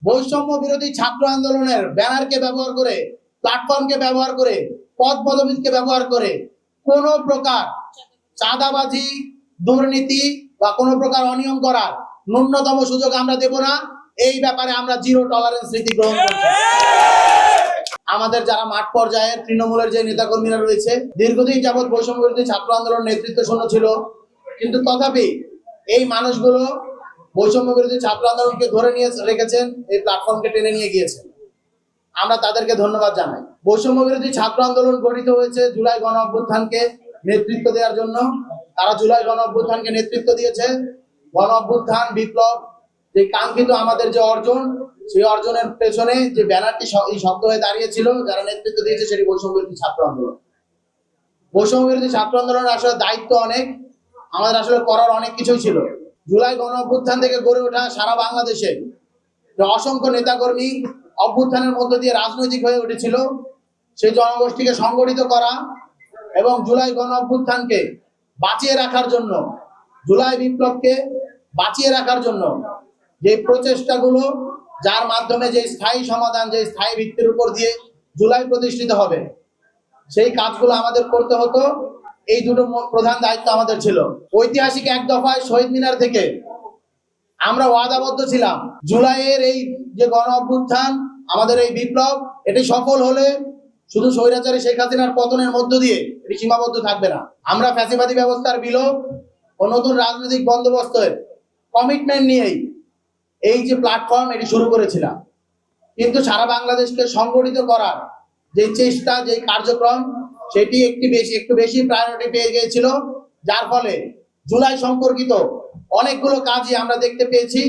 বৈষম্য বিরোধী ছাত্র আন্দোলনের ব্যানারকে ব্যবহার করে, প্ল্যাটফর্মকে ব্যবহার করে, পদ পদবীকে ব্যবহার করে কোনো প্রকার চাঁদাবাজি, দুর্নীতি বা কোনো প্রকার অনিয়ম করার ন্যূনতম সুযোগ আমরা দেব না। এই ব্যাপারে আমরা জিরো টলারেন্স নীতি গ্রহণ করছি। আমাদের যারা মাঠ পর্যায়ের তৃণমূলের যে নেতাকর্মীরা রয়েছে, দীর্ঘদিন যাবৎ বৈষম্য বিরোধী ছাত্র আন্দোলন নেতৃত্ব শূন্য ছিল, কিন্তু তথাপি এই মানুষগুলো বৈষম্য বিরোধী ছাত্র আন্দোলনকে ধরে নিয়ে রেখেছেন, এই প্ল্যাটফর্মকে টেনে নিয়ে গিয়েছেন। আমরা তাদেরকে ধন্যবাদ জানাই। বৈষম্য বিরোধী ছাত্র আন্দোলন গঠিত হয়েছে জুলাই গণ অভ্যুত্থানকে নেতৃত্ব দেওয়ার জন্য। তারা জুলাই গণ অভ্যুত্থানকে নেতৃত্ব দিয়েছে। গণ অভ্যুত্থান, বিপ্লব, যে কাঙ্ক্ষিত আমাদের যে অর্জন, সেই অর্জনের পেছনে যে ব্যানারটি শব্দ হয়ে দাঁড়িয়েছিল, যারা নেতৃত্ব দিয়েছে, সেটি বৈষম্য বিরোধী ছাত্র আন্দোলন। বৈষম্য বিরোধী ছাত্র আন্দোলনের আসলে দায়িত্ব অনেক, আমাদের আসলে করার অনেক কিছুই ছিল। জুলাই গণ অভ্যুত্থান থেকে গড়ে ওঠা সারা বাংলাদেশে অসংখ্য নেতাকর্মী অভ্যুত্থানের মধ্য দিয়ে রাজনৈতিক হয়ে উঠেছিল, সেই জনগোষ্ঠীকে সংগঠিত করা এবং জুলাই গণ অভ্যুত্থানকে বাঁচিয়ে রাখার জন্য, জুলাই বিপ্লবকে বাঁচিয়ে রাখার জন্য যে প্রচেষ্টাগুলো, যার মাধ্যমে যে স্থায়ী সমাধান, যে স্থায়ী ভিত্তির উপর দিয়ে জুলাই প্রতিষ্ঠিত হবে, সেই কাজগুলো আমাদের করতে হতো। এই দুটো প্রধান দায়িত্ব আমাদের ছিল। ঐতিহাসিক এক দফায় শহীদ মিনার থেকে আমরা ওয়াদাবদ্ধ ছিলাম, জুলাইয়ের এই যে গণ অভ্যুত্থান, আমাদের এই বিপ্লব, এটি সফল হলে শুধু স্বৈরাচারী শেখ হাসিনার পতনের মধ্য দিয়ে এটি সীমাবদ্ধ থাকবে না। আমরা ফ্যাসিবাদী ব্যবস্থার বিলোপ ও নতুন রাজনৈতিক বন্দোবস্তের কমিটমেন্ট নিয়েই এই যে প্ল্যাটফর্ম, এটি শুরু করেছিলাম। কিন্তু সারা বাংলাদেশকে সংগঠিত করার যে চেষ্টা, যে কার্যক্রম, সেটি একটু বেশি প্রায়োরিটি পেয়ে গিয়েছিল, যার ফলে জুলাই সম্পর্কিত অনেকগুলো কাজই আমরা দেখতে পেয়েছি,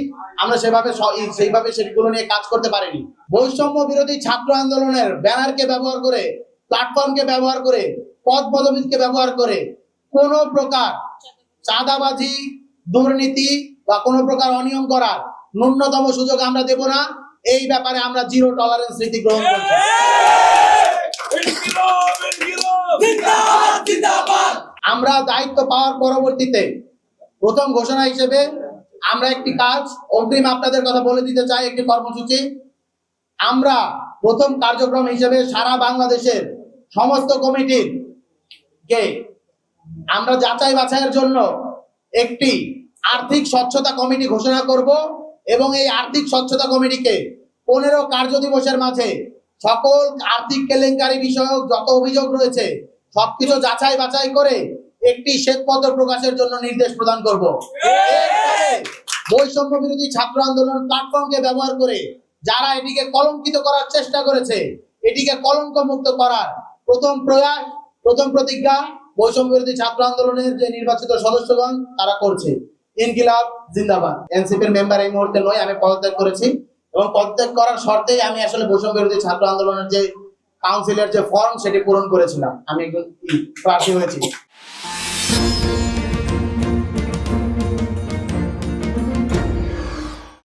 আমরা সেইভাবে সেগুলো নিয়ে কাজ করতে পারিনি। বৈষম্য বিরোধী ছাত্র আন্দোলনের ব্যানারকে ব্যবহার করে, প্ল্যাটফর্মকে ব্যবহার করে, পদ পদবীকে ব্যবহার করে কোনো প্রকার চাঁদাবাজি, দুর্নীতি বা কোনো প্রকার অনিয়ম করার ন্যূনতম সুযোগ আমরা দেব না। এই ব্যাপারে আমরা জিরো টলারেন্স নীতি গ্রহণ করছি। আমরা দায়িত্ব পাওয়ার পরবর্তীতে প্রথম ঘোষণা হিসেবে আমরা একটি কাজ অগ্রিম আপনাদের কথা বলে দিতে চাই, একটি কর্মসূচি। আমরা প্রথম কার্যক্রম হিসেবে সারা বাংলাদেশের সমস্ত কমিটির কে আমরা যাচাই বাছাইয়ের জন্য একটি আর্থিক স্বচ্ছতা কমিটি ঘোষণা করব এবং এই আর্থিক স্বচ্ছতা কমিটিকে 15 কার্য দিবসের মাঝে সকল আর্থিক কেলেঙ্কারি বিষয়ক যত অভিযোগ রয়েছে সবকিছু যাচাই বাছাই করে একটি শ্বেতপত্র প্রকাশের জন্য নির্দেশ প্রদান করব। বৈষম্য বিরোধী ছাত্র আন্দোলন প্ল্যাটফর্মকে ব্যবহার করে যারা এটিকে কলঙ্কিত করার চেষ্টা করেছে, এটিকে কলঙ্ক মুক্ত করার প্রথম প্রয়াস, প্রথম প্রতিজ্ঞা বৈষম্য বিরোধী ছাত্র আন্দোলনের যে নির্বাচিত সদস্যগণ তারা করছে। ইনকিলাব জিন্দাবাদ। এনসিপির মেম্বার এই মুহূর্তে নয়, আমি পদত্যাগ করেছি এবং পদত্যাগ করার শর্তেই আমি আসলে বৈষম্য বিরোধী ছাত্র আন্দোলনের যে কাউন্সিলের যে ফর্ম, সেটি পূরণ করেছিলাম। আমি একজন প্রার্থী হয়েছি।